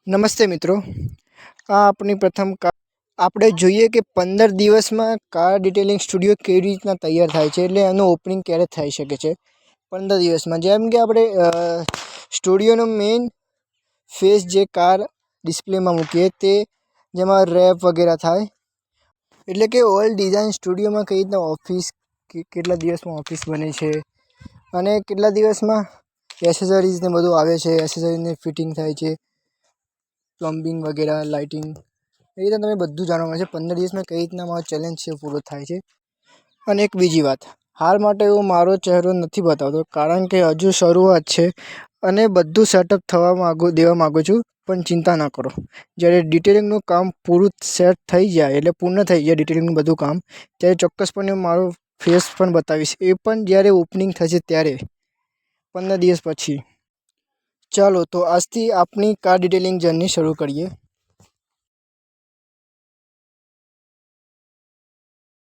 નમસ્તે મિત્રો, આ આપણી પ્રથમ આપણે જોઈએ કે 15 દિવસમાં કાર ડિટેલિંગ સ્ટુડિયો કેવી રીતના તૈયાર થાય છે, એટલે એનું ઓપનિંગ ક્યારે થઈ શકે છે 15 દિવસમાં. જેમ કે આપણે સ્ટુડિયોનો મેઇન ફેસ જે કાર ડિસ્પ્લેમાં મૂકીએ તે જેમાં રેપ વગેરે થાય, એટલે કે ઓલ ડિઝાઇન સ્ટુડિયોમાં કઈ રીતના ઓફિસ કેટલા દિવસમાં ઓફિસ બને છે અને કેટલા દિવસમાં એસેસરીઝ ને બધું આવે છે, એસેસરીઝને ફિટિંગ થાય છે, પ્લમ્બિંગ વગેરે, લાઇટિંગ, એ રીતે તમે બધું જાણવા મળશે. 15 દિવસમાં કઈ રીતના મારો ચેલેન્જ છે પૂરો થાય છે. અને એક બીજી વાત, હાલ માટે હું મારો ચહેરો નથી બતાવતો કારણ કે હજુ શરૂઆત છે અને બધું સેટઅપ દેવા માગું છું. પણ ચિંતા ના કરો, જ્યારે ડિટેલિંગનું કામ પૂરું સેટ થઈ જાય, એટલે પૂર્ણ થઈ જાય ડિટેલિંગનું બધું કામ, ત્યારે ચોક્કસપણે મારો ફેસ પણ બતાવીશ. એ પણ જ્યારે ઓપનિંગ થશે ત્યારે 15 દિવસ પછી. ચાલો તો આજથી આપણી કાર ડિટેલિંગ જર્ની શરૂ કરીએ.